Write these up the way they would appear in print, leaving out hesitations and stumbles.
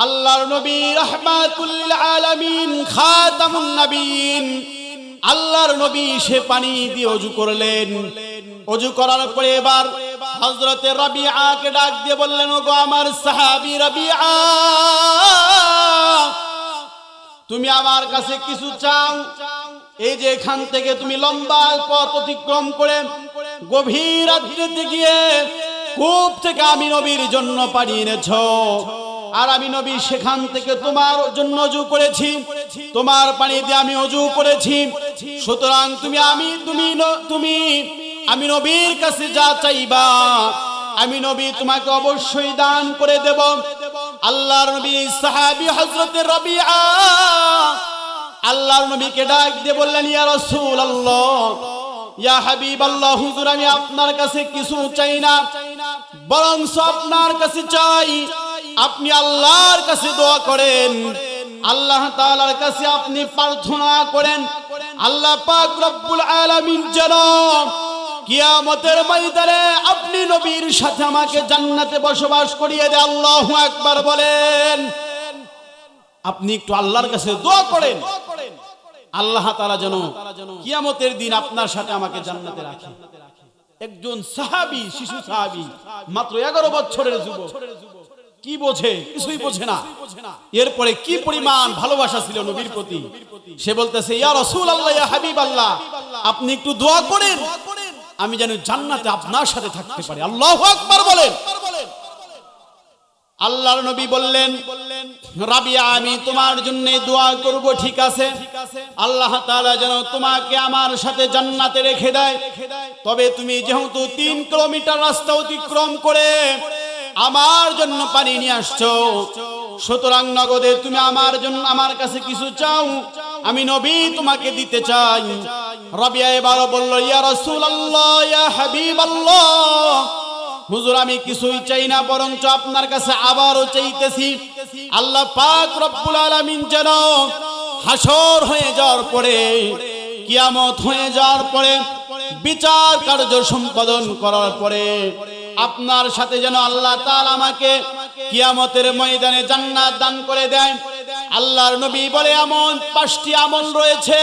আল্লাহর নবী রাহমাতুল লিল আলামিন খাতামুন নবীন, আল্লাহর নবী সে পানি দিয়ে ওযু করলেন। ওযু করার পরে এবার হযরতে রাবিআকে ডাক দিয়ে বললেন, ওগো আমার সাহাবী রাবিআ, তুমি আমার কাছে কিছু চাও? এই যে এখান থেকে তুমি লম্বা পথ অতিক্রম করে গভীর রাত্রিতে গিয়ে কূপ থেকে আমি নবীর জন্য পানি এনেছো, আর আমি নবী সেখান থেকে তোমার জন্য ওযু করেছি, তোমার পানি দিয়ে আমি ওযু করেছি। সুতরাং আমি নবীর কাছে যা চাইবা আমি নবী তোমাকে অবশ্যই দান করে দেব। আল্লাহর নবী সাহাবী হযরতে রাবিআ আল্লাহর নবীকে ডাক দিয়ে বললেন, ইয়া রাসূলুল্লাহ, ইয়া হাবিবাল্লাহ, হুজুর আমি আপনার কাছে কিছু চাই না, বরং আপনার কাছে চাই আপনি আল্লাহর কাছে দোয়া করেন, আল্লাহ তাআলার কাছে আপনি প্রার্থনা করেন আল্লাহ পাক রব্বুল আলামিন যেন কিয়ামতের ময়দানে আপনি নবীর সাথে আমাকে জান্নাতে বসবাস করিয়ে দেয়। আল্লাহু আকবার বলেন। আপনি একটু আল্লাহর কাছে দোয়া করেন আল্লাহ তাআলা যেন কিয়ামতের দিন আপনার সাথে আমাকে জান্নাতে রাখে। একজন সাহাবী, শিশু সাহাবী, মাত্র 11 বছরের যুবক, কি বোঝে? কিছুই বোঝে না। এরপরে কি পরিমাণ ভালোবাসা ছিল নবীর প্রতি। সে বলতেছে, ইয়া রাসূলুল্লাহ, ইয়া হাবিবাল্লাহ, আপনি একটু দোয়া করেন আমি যেন জান্নাতে আপনার সাথে থাকতে পারি। আল্লাহু আকবার বলেন। আল্লাহর নবী বললেন, রাবিয়া আমি তোমার জন্য দোয়া করব, ঠিক আছে, আল্লাহ তাআলা যেন তোমাকে আমার সাথে জান্নাতে রেখে দেয়। তবে তুমি যেহেতু 3 কিলোমিটার রাস্তা অতিক্রম করে আমার জন্য পানি নিয়ে আসছো, সুতরাং নগদে তুমি আমার জন্য আমার কাছে কিছু চাও, আমি নবী তোমাকে দিতে চাই। রাবিয়া এবারও বলল, ইয়া রাসূলুল্লাহ, ইয়া হাবিবাল্লাহ, হুজুর আমি কিছুই চাই না, বরঞ্চ আপনার কাছে আবারও চাইতেছি আল্লাহ পাক রব্বুল আলামিন যেন হাসর হয়ে যাওয়ার পরে, কিয়ামত হয়ে যাওয়ার পরে, বিচার কার্য সম্পাদন করার পরে আপনার সাথে যেন আল্লাহ তাআলা আমাকে কিয়ামতের ময়দানে জান্নাত দান করে দেয়। আল্লাহর নবী বলে, এমন 5টি আমল রয়েছে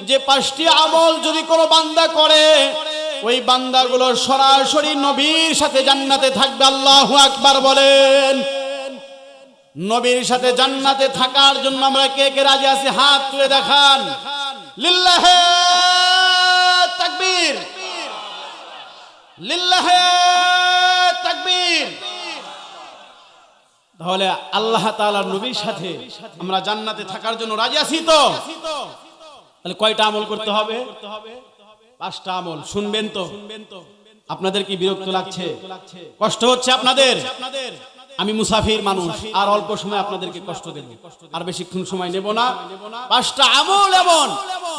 যে 5টি আমল যদি কোনো বান্দা করে ওই বান্দাগুলো সরাসরি নবীর সাথে জান্নাতে থাকবে। আল্লাহু আকবার বলেন। নবীর সাথে জান্নাতে থাকার জন্য আমরা কে কে রাজি আছি? হাত তুলে দেখান। লিল্লাহে তাকবীর, লিল্লাহে তাকবীর। তাহলে আল্লাহ তাআলার নবীর সাথে আমরা জান্নাতে থাকার জন্য রাজি আছি তো? তাহলে কয়টা আমল করতে হবে? 5টা আমল। শুনবেন তো? আপনাদের কি বিরক্ত লাগছে? কষ্ট হচ্ছে আপনাদের? আমি মুসাফির মানুষ, আর অল্প সময় আপনাদেরকে কষ্ট দেব, আর বেশিক্ষণ সময় নেব না। 5টা আমল এমন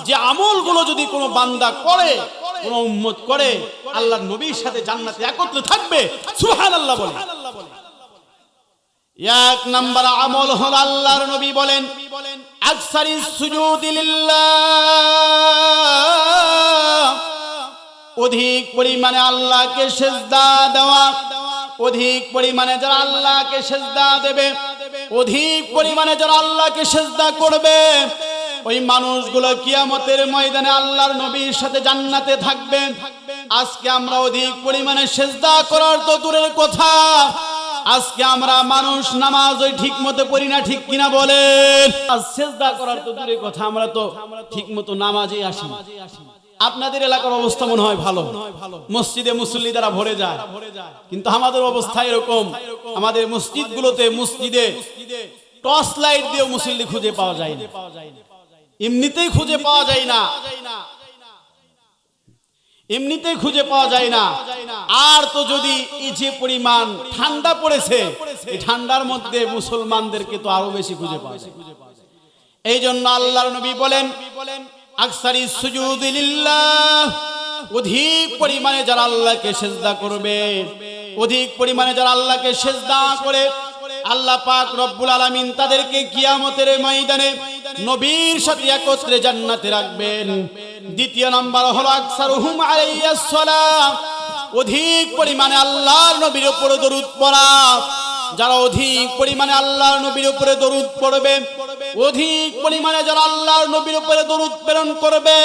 যে আমলগুলো যদি কোনো বান্দা করে, কোনো উম্মত করে, আল্লাহর নবীর সাথে জান্নাতে একত্রে থাকবে। সুবহানাল্লাহ বলেন। 1 নাম্বার আমল হলো আল্লাহর নবী বলেন, আকসারিস সুজুদি লিল্লাহ, অধিক পরিমাণে আল্লাহকে সিজদা দেওয়া। অধিক পরিমাণে যারা আল্লাহকে সিজদা দেবে, অধিক পরিমাণে যারা আল্লাহকে সিজদা করবে, ওই মানুষগুলো কিয়ামতের ময়দানে আল্লাহর নবীর সাথে জান্নাতে থাকবে। আজকে আমরা অধিক পরিমাণে সিজদা করার তো দূরের কথা, আজকে আমরা মানুষ নামাজ ওই ঠিক মতো পড়ি না, ঠিক কিনা বলেন? আর সিজদা করার তো দূরের কথা, আমরা তো ঠিক মতো নামাজে আসি। আপনাদের এলাকার অবস্থা মনে হয় ভালো, মসজিদে মুসল্লি দ্বারা ভরে যায়, কিন্তু আমাদের অবস্থা এরকম, আমাদের মসজিদগুলোতে মসজিদে টর্চ লাইট দিয়ে মুসল্লি খুঁজে পাওয়া যায় না, এমনিতেই খুঁজে পাওয়া যায় না, এমনিতেই খুঁজে পাওয়া যায় না। আর তো যদি এই যে পরিমাণ ঠান্ডা পড়েছে, এই ঠান্ডার মধ্যে মুসলমানদেরকে তো আরো বেশি খুঁজে পাওয়া যায়। এই জন্য আল্লাহর নবী বলেন, আকসারিস সুজুদি লিল্লাহ, অধিক পরিমাণে যারা আল্লাহকে সিজদা করবে, অধিক পরিমাণে যারা আল্লাহকে সিজদা করে, আল্লাহ পাক রব্বুল আলামিন তাদেরকে কিয়ামতের ময়দানে নবীর সাথে একত্রে জান্নাতে রাখবেন। 2 নাম্বার হলো আকসারুহুম আলাইহিস সালাম, অধিক পরিমাণে আল্লাহর নবীর উপর দরুদ পড়া। যারা অধিক পরিমাণে আল্লাহর নবীর উপরে দরুদ পড়বে, অধিক পরিমাণে যারা আল্লাহর নবীর উপরে দরুদ প্রেরণ করবে,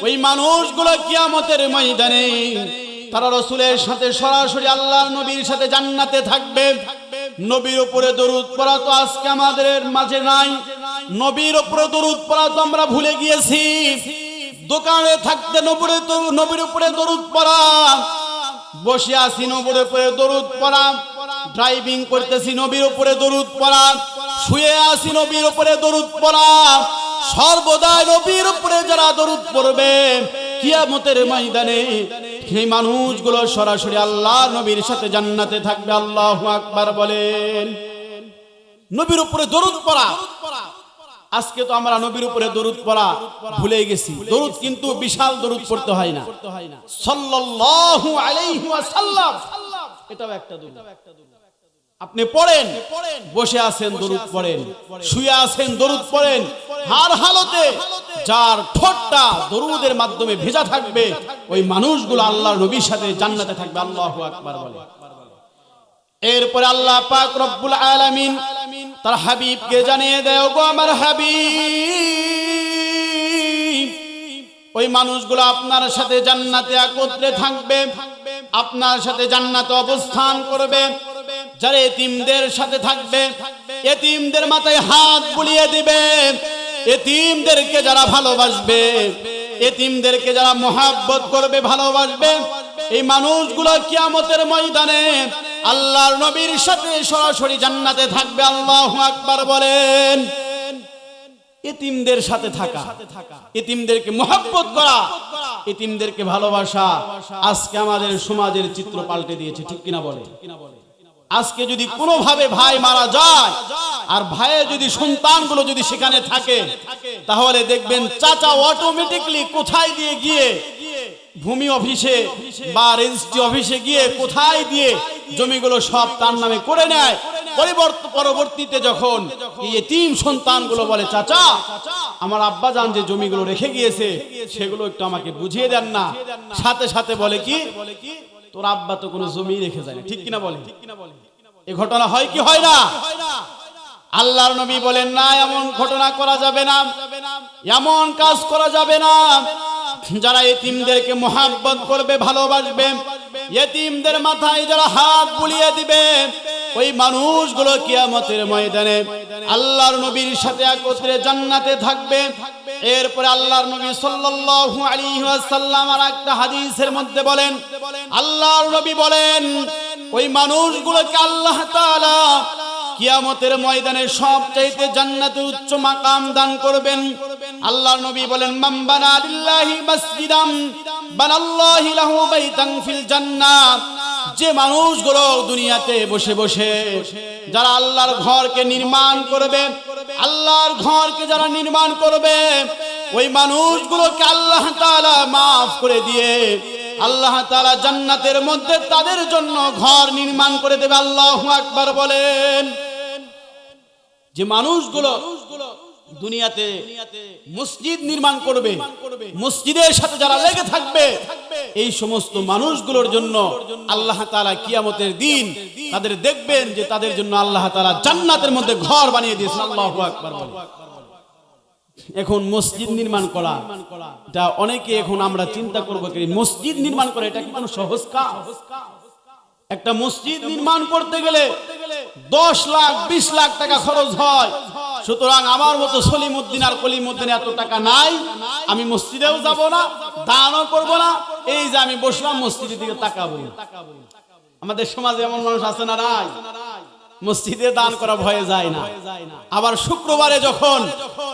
ওই মানুষগুলো কিয়ামতের ময়দানে তারা রাসূলের সাথে সরাসরি আল্লাহর নবীর সাথে জান্নাতে থাকবে। নবীর উপরে দরুদ পড়া তো আজকে আমাদের মাঝে নাই, নবীর উপরে দরুদ পড়া তো আমরা ভুলে গিয়েছি। দোকানে থাকতে নবীর উপরে দরুদ পড়া, বসে আছি নবীর উপরে দরুদ পড়া, ড্রাইভিং করতেছি নবীর উপরে দরুদ পড়া, শুয়ে আছি নবীর উপরে দরুদ পড়া। সর্বদা নবীর উপরে যারা দরুদ পড়বে কিয়ামতের ময়দানে সেই মানুষগুলো সরাসরি আল্লাহর নবীর সাথে জান্নাতে থাকবে। আল্লাহু আকবার বলেন। নবীর উপরে দরুদ পড়া, আজকে তো আমরা নবীর উপরে দরুদ পড়া ভুলে গেছি। দরুদ কিন্তু বিশাল দরুদ পড়তে হয় না, সাল্লাল্লাহু আলাইহি ওয়াসাল্লাম, এটাও একটা দরুদ। আপনি পড়েন, বসে আছেন দরুদ পড়েন, শুয়ে আছেন দরুদ পড়েন। হার হালতে যার ঠোঁটটা দরুদের মাধ্যমে ভেজা থাকবে ওই মানুষগুলো আল্লাহর নবীর সাথে জান্নাতে থাকবে। আল্লাহু আকবার বলে। এরপরে আল্লাহ পাক রব্বুল আলামিন তার হাবিবকে জানিয়ে দেয়, ওগো আমার হাবিব, ওই মানুষগুলো আপনার সাথে জান্নাতে একত্রে থাকবে, আপনার সাথে জান্নাতে অবস্থান করবে। যারা এতিমদের সাথে থাকবে, এতিমদের মাথায় হাত বুলিয়ে দিবে, এতিমদেরকে যারা ভালোবাসবে, এতিমদেরকে যারা মহব্বত করবে, ভালোবাসবে, এই মানুষগুলো কিয়ামতের ময়দানে আল্লাহর নবীর সাথে সরাসরি জান্নাতে থাকবে। আল্লাহু আকবার বলেন। এতিমদের সাথে থাকা, এতিমদেরকে মহব্বত করা, এতিমদেরকে ভালোবাসা আজকে আমাদের সমাজের চিত্র পাল্টে দিয়েছে, ঠিক কিনা বলে? আজকে যদি কোনোভাবে ভাই মারা যায় আর ভাইয়ের যদি সন্তানগুলো যদি সেখানে থাকে, তাহলে দেখবেন চাচা অটোমেটিকলি কোথায় দিয়ে গিয়ে ভূমি অফিসে বা রেজিস্ট্রি অফিসে গিয়ে কোথায় দিয়ে জমিগুলো সব তার নামে করে নেয়। পরবর্তীতে যখন এই এতিম সন্তানগুলো বলে, চাচা আমার আব্বা জান যে জমিগুলো রেখে গিয়েছে সেগুলো একটু আমাকে বুঝিয়ে দেন না, সাথে সাথে বলে কি, তোর আব্বা তো কোনো জমি রেখে যায় না, ঠিক কিনা বলে? এই ঘটনা হয় কি হয় না? আল্লাহর নবী বলেন, না, এমন ঘটনা করা যাবে না, এমন কাজ করা যাবে না। যারা এতিমদেরকে মহব্বত করবে, ভালোবাসবে, এতিমদের মাথায় যারা হাত বুলিয়ে দিবে, ওই মানুষগুলো কিয়ামতের ময়দানে আল্লাহর নবীর সাথে একত্রে জান্নাতে থাকবে। এরপরে আল্লাহর নবী সাল্লাল্লাহু আলাইহি ওয়াসাল্লাম আর একটা হাদিসের মধ্যে বলেন, আল্লাহর নবী বলেন, ওই মানুষগুলোকে আল্লাহ তাআলা কিয়ামতের ময়দানে সবচাইতে জান্নাতে উচ্চ মাকাম দান করবেন। আল্লাহর নবী বলেন, মান বানা লিল্লাহি মাসজিদাম বানাল্লাহু লাহু বাইতান ফিল জান্নাহ। যে মানুষগুলো দুনিয়াতে বসে বসে যারা আল্লাহর ঘরকে নির্মাণ করবে, আল্লাহর ঘরকে যারা নির্মাণ করবে, ওই মানুষগুলোকে আল্লাহ তাআলা মাফ করে দিয়ে আল্লাহ তাআলা জান্নাতের মধ্যে তাদের জন্য ঘর নির্মাণ করে দেবে। আল্লাহু আকবার বলেন। যে মানুষগুলো দুনিয়াতে মসজিদ নির্মাণ করবে, মসজিদের সাথে যারা লেগে থাকবে, এই সমস্ত মানুষগুলোর জন্য আল্লাহ তাআলা কিয়ামতের দিন তাদের দেখবেন যে তাদের জন্য আল্লাহ তাআলা জান্নাতের মধ্যে ঘর বানিয়ে দিয়েছেন। আল্লাহু আকবার বলেন। এখন মসজিদ নির্মাণ করা, এটা অনেকে এখন আমরা চিন্তা করবো, মসজিদ নির্মাণ করা এটা কি কোনো সহজ কাজ? একটা মসজিদ নির্মাণ করতে গেলে 10 লাখ 20 লাখ টাকা খরচ হয়। সুতরাং আমার মতো সলিমউদ্দিন আর কলিমউদ্দিন এত টাকা নাই, আমি মসজিদেও যাব না, দানও করব না, এই যে আমি বসলাম মসজিদের দিকে তাকাবো। আমাদের সমাজে এমন মানুষ আছে না নাই? মসজিদে দান করা ভয়ে যায় না। আবার শুক্রবারে যখন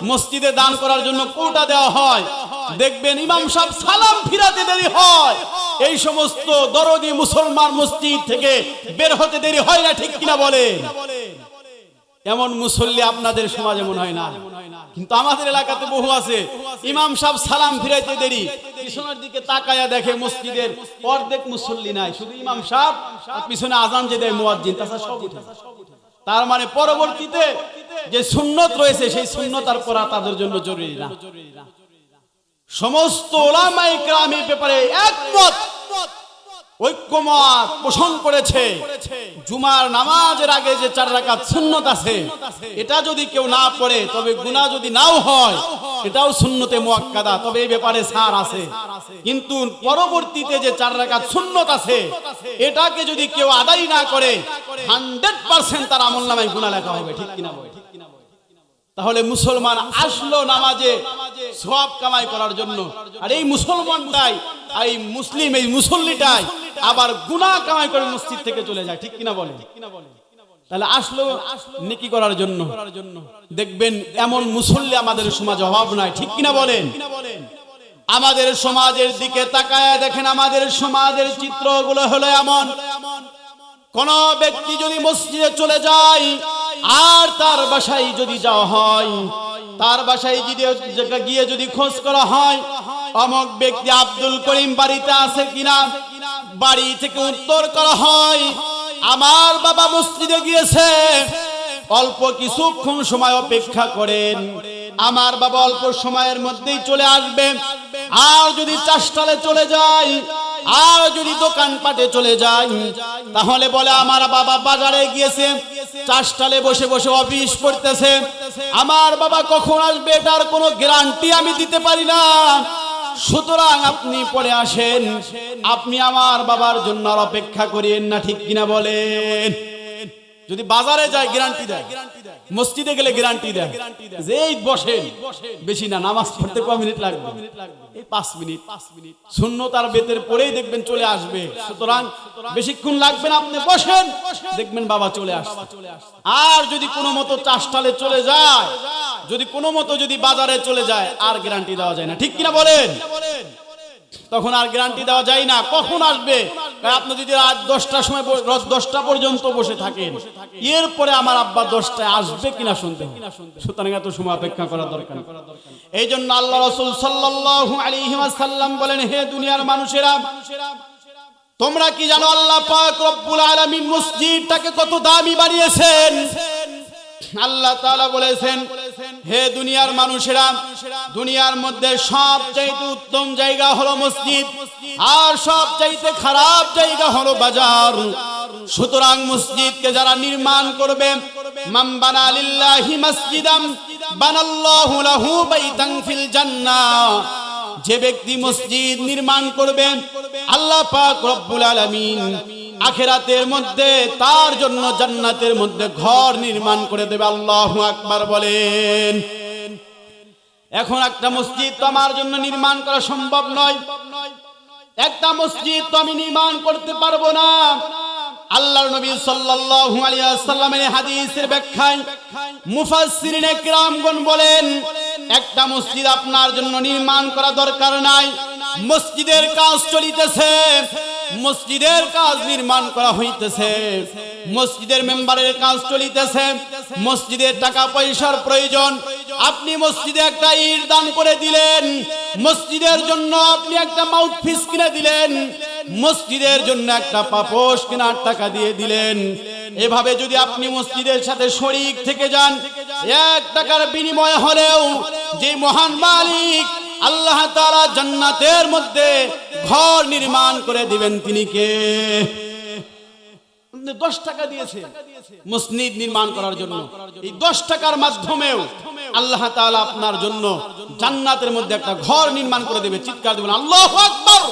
মসজিদে দান করার জন্য কোটা দেওয়া হয়, দেখবেন ইমাম সাহেব সালাম ফিরাতে দেরি হয়। এই সমস্ত দরদি মুসলমান মসজিদ থেকে বের হতে দেরি হয় না, ঠিক কিনা বলে? এমন মুসল্লি আপনাদের সমাজে মনে হয় না, কিন্তু আমাদের এলাকাতে বহু আছে। ইমাম সাহেব সালাম ফিরাইতে দেরি, পিছনের দিকে তাকায়া দেখে মসজিদের অর্ধেক মুসল্লি নাই, শুধু ইমাম সাহেব আর পিছনে আজান যে দেয় মুয়াজ্জিন, তাছাড়া সব উঠে। তার মানে পরবর্তীতে যে সুন্নত রয়েছে সেই সুন্নত আর পড়া তাদের জন্য জরুরি না। সমস্ত উলামায়ে কেরাম এই ব্যাপারে একমত ঐক্যমত পোষণ করেছে জুমার নামাজের আগে যে 4 রাকাত সুন্নত আছে এটা যদি কেউ না পড়ে তবে গুনাহ যদি নাও হয় এটাও সুন্নতে মুআক্কাদা, তবে এই ব্যাপারে ছাড় আছে। কিন্তু পরবর্তীতে যে 4 রাকাত সুন্নত আছে এটাকে যদি কেউ আদায় না করে 100% তার আমলনামায় গুনাহ লেখা হবে, ঠিক কিনা বলেন? তাহলে মুসলমান আসলো নামাজে সওয়াব কামাই করার জন্য, আর এই মুসলমানটাই এই মুসলিম এই মুসল্লিটাই আবার গুনাহ কামাই করে মসজিদ থেকে চলে যায়, ঠিক কিনা বলেন? তাহলে আসলো নেকি করার জন্য। দেখবেন এমন মুসল্লি আমাদের সমাজে অভাব নাই, ঠিক কিনা বলেন? আমাদের সমাজের দিকে তাকায় দেখেন, আমাদের সমাজের চিত্রগুলো হলো এমন, কোন ব্যক্তি যদি মসজিদে চলে যায় আর তার বাসায় যদি যাওয়া হয়, তার বাসায় গিয়ে যদি খোঁজ করা হয় অমুক ব্যক্তি আব্দুল করিম বাড়িতে আছে কিনা, বাড়ি থেকে উত্তর করা হয় আমার বাবা মসজিদে গিয়েছে, অল্প কিছুক্ষণ সময় অপেক্ষা করেন, আমার বাবা অল্প সময়ের মধ্যেই চলে আসবে। আর যদি চাষটালে চলে যায় আর যদি দোকানপাটে চলে যায় তাহলে বলে আমার বাবা বাজারে গিয়েছে, চাষটালে বসে বসে অফিস করতেছে, আমার বাবা কখন আসবে এটার কোনো গ্যারান্টি আমি দিতে পারি না, সুতরাং আপনি পরে আসেন, আপনি আমার বাবার জন্য আর অপেক্ষা করিয়েন না, ঠিক কিনা বলেন? যদি বাজারে যায় গ্যারান্টি দেয়, মসজিদে গেলে গ্যারান্টি দেয় যে এই বসেন, বেশি না, নামাজ পড়তে কয় মিনিট লাগবে, এই 5 মিনিট, সুন্নত আর বেতের পরেই দেখবেন চলে আসবে, সুতরাং বেশিক্ষণ লাগবে না, আপনি বসেন, দেখবেন বাবা চলে আসছে। আর যদি কোনো মতো চাষটালে চলে যায়, যদি কোনো মতো যদি বাজারে চলে যায় আর গ্যারান্টি দেওয়া যায় না, ঠিক কিনা বলেন? তখন আর গ্যারান্টি দেওয়া যায় না কখন আসবে। আপনি যদি রাত 10টার সময় 10টা পর্যন্ত বসে থাকেন, এরপরে আমার আব্বা 10টায় আসবে কিনা সন্দেহ, সুতরাং এত সময় অপেক্ষা করা দরকার। এই জন্য আল্লাহ রাসূল সাল্লাল্লাহু আলাইহি ওয়াসাল্লাম বলেন, হে দুনিয়ার মানুষেরা, তোমরা কি জানো আল্লাহ পাক রব্বুল আলামিন মসজিদটাকে কত দামি বানিয়েছেন? আল্লাহ তাআলা বলেছেন, হে দুনিয়ার মানুষেরা, দুনিয়ার মধ্যে সবচাইতে উত্তম জায়গা হলো মসজিদ, আর সবচাইতে খারাপ জায়গা হলো বাজার। সুতরাং মসজিদকে যারা নির্মাণ করবে, মান বানা লিল্লাহি মাসজিদাম বানাল্লাহু লাহু বাইতান ফিল জান্নাহ, যে ব্যক্তি মসজিদ নির্মাণ করবে আল্লাহ পাক রব্বুল আলামিন আখিরাতের মধ্যে তার জন্য জান্নাতের মধ্যে ঘর নির্মাণ করে দেবে। আল্লাহু আকবার বলেন। এখন একটা মসজিদ তো আমার জন্য নির্মাণ করা সম্ভব নয়, একটা মসজিদ তো আমি নির্মাণ করতে পারবো না। আল্লাহর নবী সাল্লাল্লাহু আলাইহি ওয়াসাল্লামের হাদিসের ব্যাখ্যায় মুফাসসিরিনে কিরামগণ বলেন, একটা মসজিদ আপনার জন্য নির্মাণ করা দরকার নাই, মসজিদের কাজ চলিতেছে, মসজিদের কাজ নির্মাণ করা হইতেছে, মসজিদের মেম্বারের কাজ চলিতেছে, মসজিদের টাকা পয়সার প্রয়োজন, আপনি মসজিদে একটা ইট দান করে দিলেন, মসজিদের জন্য আপনি একটা মাউথপিস কিনে দিলেন, মসজিদের জন্য একটা পাপোশ কেনার টাকা দিয়ে দিলেন। এভাবে যদি আপনি মসজিদের সাথে শরীক থেকে যান, 1 টাকার বিনিময় হলেও যে মহান মালিক আল্লাহ তাআলা জান্নাতের মধ্যে ঘর নির্মাণ করে দিবেন, তিনি কে? 10 টাকা দিয়েছে মসজিদ নির্মাণ করার জন্য, এই 10 টাকার মাধ্যমেও আল্লাহ তাআলা আপনার জন্য জান্নাতের মধ্যে একটা ঘর নির্মাণ করে দেবে। চিৎকার দিবেন আল্লাহু আকবার।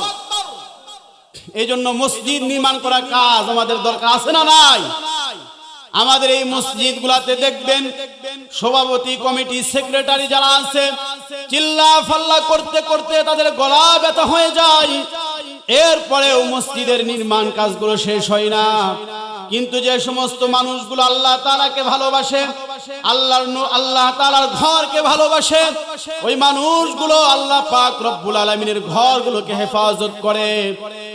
এই জন্য মসজিদ নির্মাণ করার কাজ আমাদের দরকার আছে না নাই? আমাদের এই মসজিদগুলোতে দেখবেন সভাপতি, কমিটি, সেক্রেটারি যারা আছে চিল্লা ফাল্লা করতে করতে তাদের গলা ব্যথা হয়ে যায়, এরপরেও মসজিদের নির্মাণ কাজগুলো শেষ হয় না। কিন্তু যে সমস্ত মানুষগুলো আল্লাহ তাআলাকে ভালোবাসে, আল্লাহ তাআলার ঘরকে ভালোবাসে, ওই মানুষগুলো আল্লাহ পাক রব্বুল আলামিনের ঘরগুলোকে হেফাজত করে।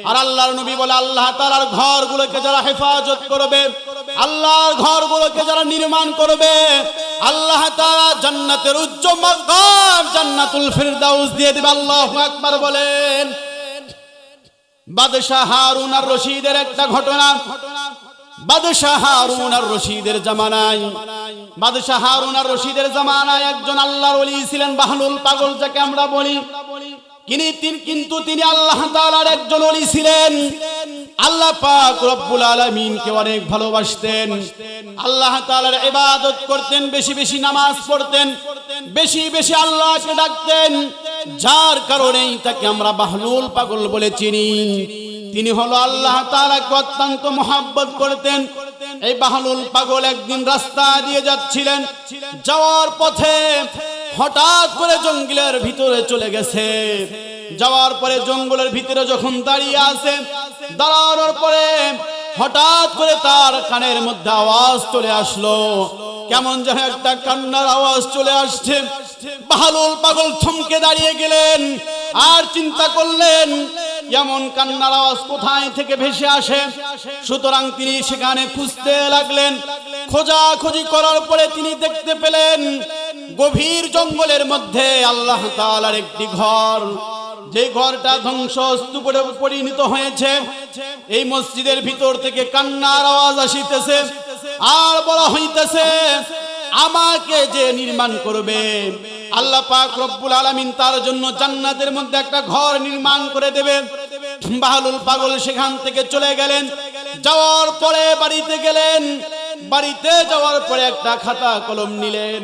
আর আল্লাহর নবী বলে, আল্লাহ তাআলার ঘরগুলোকে যারা হেফাজত করবে, আল্লাহর ঘরগুলোকে যারা নির্মাণ করবে, আল্লাহ তাআলা জান্নাতের উচ্চ মাকাম জান্নাতুল ফিরদাউস দিয়ে দিবে। আল্লাহু আকবার বলেন। বাদশাহ হারুন আর রশিদের একটা ঘটনা। বাদশাহ হারুন আর রশিদের জামানায় একজন আল্লাহর ওলি ছিলেন, বাহলুল পাগল যাকে আমরা বলি। কিন্তু তিনি আল্লাহ তাআলার একজন ওলি ছিলেন। আল্লাহ পাক রব্বুল আলামিনকে অনেক ভালোবাসতেন, আল্লাহ তাআলার ইবাদত করতেন, বেশি বেশি নামাজ পড়তেন, বেশি বেশি আল্লাহকে ডাকতেন, যার কারণেই তাকে আমরা বাহলুল পাগল বলে চিনি। তিনি হলো আল্লাহ তাআলাকে অত্যন্ত মহব্বত করতেন। এই বাহলুল পাগল একদিন রাস্তা দিয়ে যাচ্ছিলেন, যাওয়ার পথে হঠাৎ করে জঙ্গলের ভিতরে চলে গেছে। যাওয়ার পরে জঙ্গলের ভিতরে যখন দাঁড়িয়ে আছে, দাঁড়ানোর পরে হঠাৎ করে তার কানের মধ্যে আওয়াজ চলে আসলো, কেমন যেন একটা কান্নার আওয়াজ চলে আসছে। বাহলুল পাগল থমকে দাঁড়িয়ে গেলেন আর চিন্তা করলেন এমন কান্নার আওয়াজ কোথায় থেকে ভেসে আসে। সুতরাং তিনি সেখানে খুঁজতে লাগলেন। খোঁজাখুঁজি করার পরে তিনি দেখতে পেলেন গভীর জঙ্গলের মধ্যে আল্লাহ তাআলার একটি ঘর, যে ঘরটা ধ্বংসস্তূপে পরিণত হয়েছে। এই মসজিদের ভিতর থেকে কান্নার আওয়াজ আসিতেছে আর বলা হইতেছে, আমাকে যে নির্মাণ করবে আল্লাহ পাক রব্বুল আলামিন তার জন্য জান্নাতের মধ্যে একটা ঘর নির্মাণ করে দেবে। বাহলুল পাগল সেখান থেকে চলে গেলেন। যাওয়ার পরে বাড়িতে গেলেন, বাড়িতে যাওয়ার পরে একটা খাতা কলম নিলেন,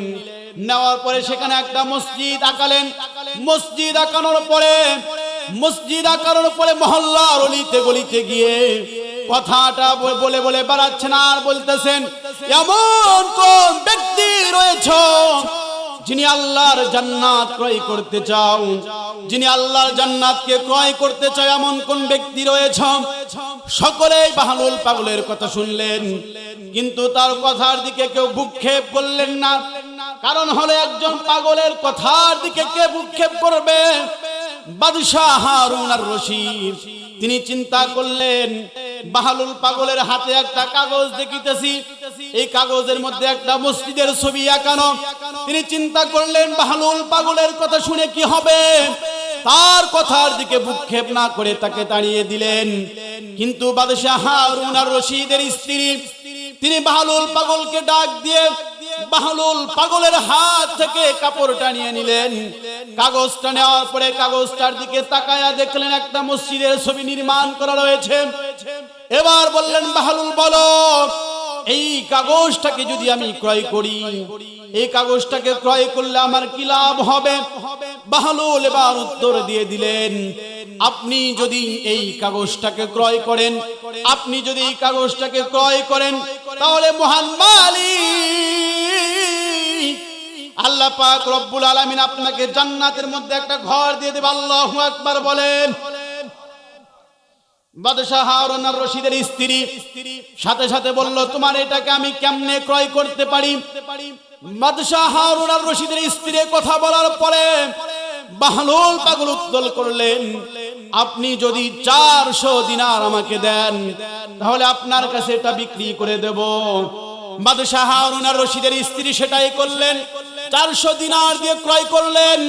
নেওয়ার পরে সেখানে একটা মসজিদ আঁকালেন। মসজিদ আঁকানোর পরে মহল্লার অলিতে গলিতে গিয়ে কথাটা বলে বলে বেড়াচ্ছেন আর বলতেছেন, এমন কোন ব্যক্তি রয়েছে যিনি আল্লাহর জান্নাত ক্রয় করতে চাও, যিনি আল্লাহর জান্নাতকে ক্রয় করতে চায়, এমন কোন ব্যক্তি রয়েছে। সকলেই বাহলুল পাগলের কথা শুনলেন, কিন্তু তার কথার দিকে কেউ ভ্রুক্ষেপ করলেন না। কারণ হলো একজন পাগলের কথার দিকে কে ভ্রুক্ষেপ করবে? বাদশাহ হারুন আর রশিদ তিনি চিন্তা করলেন, বাহলুল পাগলের হাতে একটা কাগজ দেখিতেছি, এই কাগজের মধ্যে একটা মসজিদের ছবি আঁকানো। তিনি চিন্তা করলেন বাহলুল পাগলের কথা শুনে কি হবে, তার কথার দিকে ভ্রুক্ষেপ না করে তাকে তাড়িয়ে দিলেন। কিন্তু বাদশাহ হারুন আর রশিদের স্ত্রী তিনি বাহলুল পাগলকে ডাক দিয়ে বাহলুল পাগলের হাত থেকে কাপড়টা নিয়ে নিলেন। কাগজটা নেওয়ার পরে কাগজটার দিকে তাকায়া দেখলেন একটা মসজিদের ছবি নির্মাণ করা রয়েছে। এবার বললেন, বাহলুল বলো, এই কাগজটাকে যদি আমি ক্রয় করি, এই কাগজটাকে ক্রয় করলে আমার কি লাভ হবে? বাহলুল এবার উত্তর দিয়ে দিলেন, আপনি যদি এই কাগজটাকে ক্রয় করেন, আপনি যদি এই কাগজটাকে ক্রয় করেন, তাহলে মহান মালিক আল্লাহ পাক রব্বুল আলামিন আপনাকে জান্নাতের মধ্যে একটা ঘর দিয়ে দেবে। আল্লাহু আকবার বলেন। বাদশাহ হারুন আর রশিদের স্ত্রী সাথে সাথে বলল, তোমার এটাকে আমি কেমনে ক্রয় করতে পারি? বাদশাহ হারুন আর রশিদের স্ত্রী কথা বলার পরে বাহলুল পাগল উত্তর করলেন, আপনি যদি 400 দিনার আমাকে দেন, তাহলে আপনার কাছে এটা বিক্রি করে দেব। বাদশাহ হারুন আর রশিদের স্ত্রী সেটাই করলেন, 400 দিনার দিয়ে ক্রয় করলেন।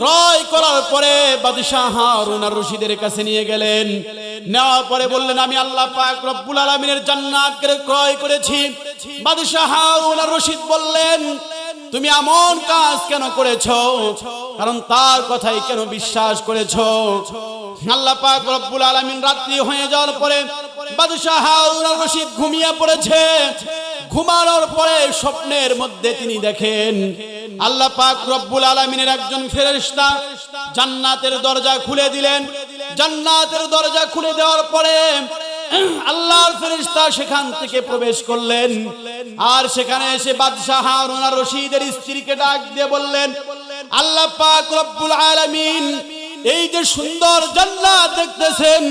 ক্রয় করার পরে বাদশাহ হারুন আর রশিদের কাছে নিয়ে গেলেন। নেওয়ার পরে বললেন, আমি আল্লাহ পাক রব্বুল আলামিনের জান্নাতকে ক্রয় করেছি। বাদশাহ হারুন আর রশিদ বললেন, তুমি এমন কাজ কেন করেছো? কারণ তার কথাই কেন বিশ্বাস করেছো? আল্লাহ পাক রব্বুল আলামিন রাত্রি হয়ে যাওয়ার পরে বাদশাহ হারুন আর রশিদ ঘুমিয়ে পড়েছে। ঘুমানোর পরে স্বপ্নের মধ্যে তিনি দেখেন আল্লাহ পাক রব্বুল আলামিনের একজন ফেরেশতা জান্নাতের দরজা খুলে দিলেন। জান্নাতের দরজা খুলে দেওয়ার পরে আল্লাহর ফেরেশতা সেখান থেকে প্রবেশ করলেন। আর সেখানে এসে বাদশাহ হারুন আর রশিদের স্ত্রীকে ডাক দিয়ে বললেন, আল্লাহ পাক রব্বুল আলামিন এই যে সুন্দর জান্নাত দেখতেছেন,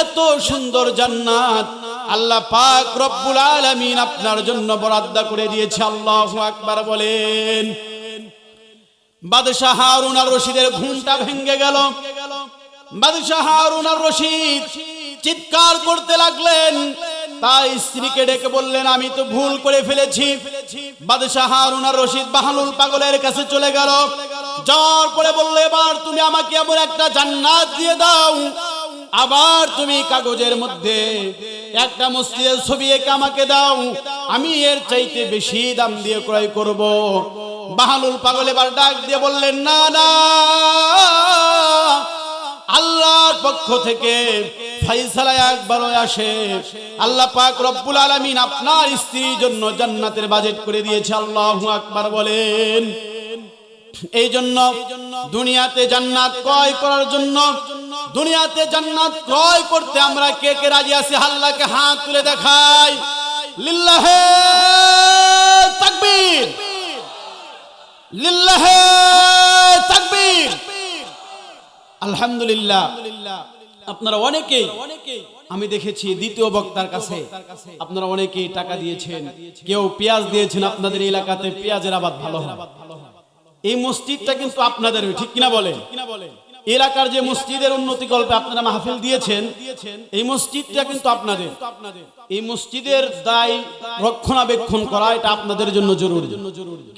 এত সুন্দর জান্নাত আল্লাহ পাক রব্বুল আলামিন আপনার জন্য বরাদ্দ করে দিয়েছে। আল্লাহু আকবার বলেন। বাদশাহ হারুন আর রশিদের ঘুমটা ভেঙে গেল। বাদশাহ হারুন আর রশিদ চিৎকার করতে লাগলেন। তাই স্ত্রীকে ডেকে বললেন, আমি তো ভুল করে ফেলেছি। বাদশাহ হারুন আর রশিদ বাহলুল পাগলের কাছে চলে গেল। যাওয়ার পরে বললে, এবার তুমি আমাকে এমন একটা জান্নাত দিয়ে দাও, আবার তুমি কাগজের মধ্যে একটা মসজিদের ছবি এঁকে আমাকে দাও, আমি এর চাইতে বেশি দাম দিয়ে ক্রয় করব। বাহলুল পাগল এবার ডাক দিয়ে বললেন, না না, আল্লাহর পক্ষ থেকে ফয়সালা একবারও আসে, আল্লাহ পাক রব্বুল আলামিন আপনার স্ত্রীর জন্য জান্নাতের বাজেট করে দিয়েছে। আল্লাহু আকবার বলেন। এই জন্য দুনিয়াতে জান্নাত ক্রয় করার জন্য, দুনিয়াতে জান্নাত ক্রয় করতে আমরা কে কে রাজি আছি? আল্লাহকে হাত তুলে দেখাই। লিল্লাহে তাকবীর, লিল্লাহে তাকবীর। আলহামদুলিল্লাহ। আপনারা অনেকেই, আমি দেখেছি দ্বিতীয় বক্তার কাছে আপনারা অনেকেই টাকা দিয়েছেন, কেউ পেঁয়াজ দিয়েছেন। আপনাদের এলাকাতে পেঁয়াজের আবাদ ভালো হয়। এই মসজিদটা কিন্তু আপনাদের, ঠিক কিনা বলেন? এলাকার যে মসজিদের উন্নতি কল্পে আপনারা মাহফিল দিয়েছেন, এই মসজিদটা কিন্তু আপনাদের। এই মসজিদের দায় রক্ষণাবেক্ষণ করা এটা আপনাদের জন্য জরুরি।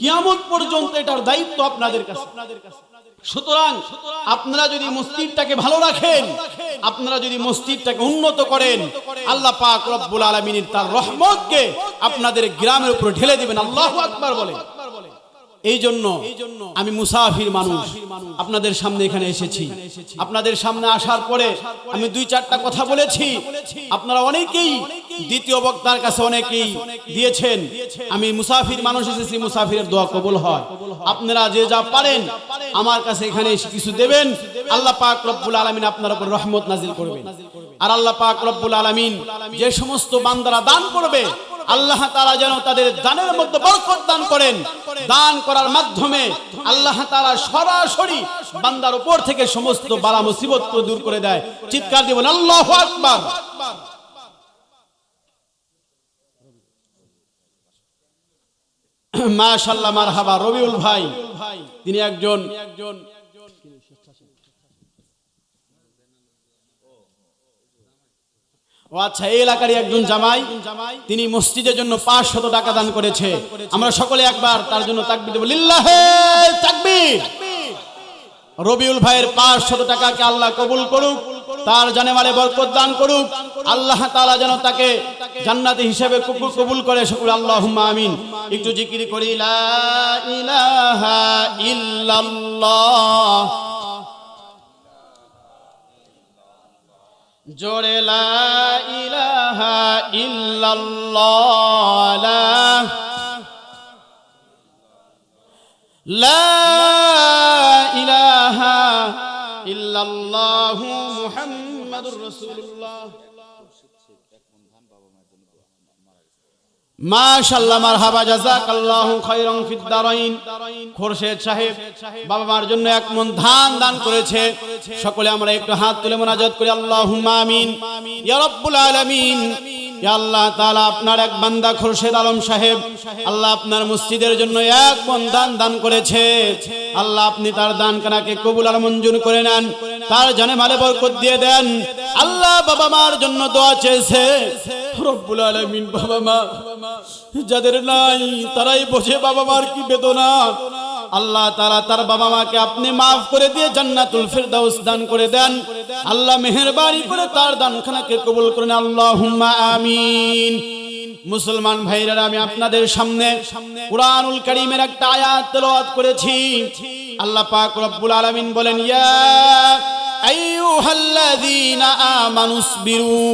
কিয়ামত পর্যন্ত এটার দায়িত্ব আপনাদের কাছে। সুতরাং আপনারা যদি মসজিদটাকে ভালো রাখেন, আপনারা যদি মসজিদটাকে উন্নত করেন, আল্লাহ পাক রব্বুল আলামিন তার রহমতকে আপনাদের গ্রামের উপর ঢেলে দিবেন। আল্লাহু আকবার বলেন। এই জন্য আমি মুসাফির মানুষ, আপনাদের সামনে এখানে এসেছি। আপনাদের সামনে আসার পরে আমি দুই চারটা কথা বলেছি। আপনারা অনেকেই দ্বিতীয় বক্তার কাছে অনেকেই দিয়েছেন। আমি মুসাফির মানুষ এসেছি, মুসাফিরের দোয়া কবুল হয়। আপনারা যে যা পারেন আমার কাছে এখানে এসে কিছু দেবেন, আল্লাহ পাক রব্বুল আলামিন আপনার উপর রহমত নাজিল করবেন। আর আল্লাহ পাক রব্বুল আলামিন যে সমস্ত বান্দারা দান করবে, আল্লাহ তাআলা যেন তাদের দানের মধ্যে বরকত দান করেন। দান করার মাধ্যমে আল্লাহ তাআলা সরাসরি বান্দার উপর থেকে সমস্ত বালা মুসিবত দূর করে দেয়। চিৎকার দিবেন আল্লাহু আকবার। মাশাআল্লাহ, মারহাবা। রবিউল ভাই তিনি একজন ও আচ্ছা, এই এলাকারই একজন জামাই, তিনি মসজিদের জন্য 500 টাকা দান করেছে। আমরা সকলে একবার তার জন্য তাকবীর দেব। লিল্লাহে তাকবীর। রবিউল ভাইয়ের 500 টাকাকে আল্লাহ কবুল করুক, তার জানে মালে বরকত দান করুক। আল্লাহ তাআলা যেন তাকে জান্নাতি হিসেবে কবুল করে। সকলে আল্লাহুম্মা আমিন। একটু জিকির করি, লা ইলাহা ইল্লাল্লাহ, জোরে লা ইলাহা ইল্লাল্লাহ, লা ইলাহা ইল্লাল্লাহু মুহাম্মাদুর রাসূলুল্লাহ। মাশাআল্লাহ, মারহাবা, জাযাকাল্লাহু খায়রান ফিদ দারাইন। খোরশেদ সাহেব বাবা মার জন্য 1 মণ ধান দান করেছে। সকলে আমরা একটু হাত তুলে মুনাজাত করি, আল্লাহুম্মা আমিন। ইয়া রাব্বুল আলামিন, ইয়া আল্লাহ তাআলা, আপনার এক বান্দা খোরশেদ আলম সাহেব, আল্লাহ আপনার মসজিদের জন্য 1 মণ দান করেছে। আল্লাহ আপনি তার দান কানাকে কবুল আর মঞ্জুর করে নেন, তার জানে মালে বরকত দিয়ে দেন। আল্লাহ বাবা মার জন্য দোয়া চেয়েছে। রব্বুল আলামিন, বাবা মা যাদের নাই তারাই বোঝে বাবা মার কি বেদনা। আল্লাহ তাআলা তার বাবা মাকে আপনি মাফ করে দিয়ে জান্নাতুল ফিরদাউস দান করে দেন। আল্লাহ মেহেরবানি করে তার দানখানাকে কবুল করেন। আল্লাহুম্মা আমিন। মুসলমান ভাইরা, আমি আপনাদের সামনে কুরআনুল কারীমের একটা আয়াত তেলাওয়াত করেছি। আল্লাহ পাক রব্বুল আলামিন বলেন, ইয়া আইয়ুহাল্লাযীনা আমানুসবিরু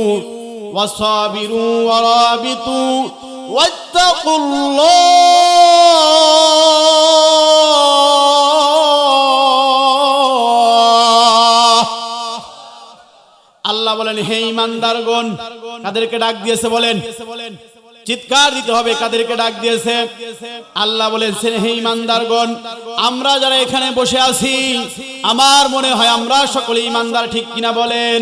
ওয়াসাবিরু ওয়ারাবিতু ওয়াত্তাকুল্লাহ। আল্লাহ বলেন, হে ঈমানদারগণ। কাদেরকে ডাক দিয়েছে বলেন? চিৎকার দিতে হবে। কাদেরকে ডাক দিয়েছে? আল্লাহ বলেছেন, হে ঈমানদারগণ। আমরা যারা এখানে বসে আছি, আমার মনে হয় আমরা সকলে ঈমানদার, ঠিক কিনা বলেন?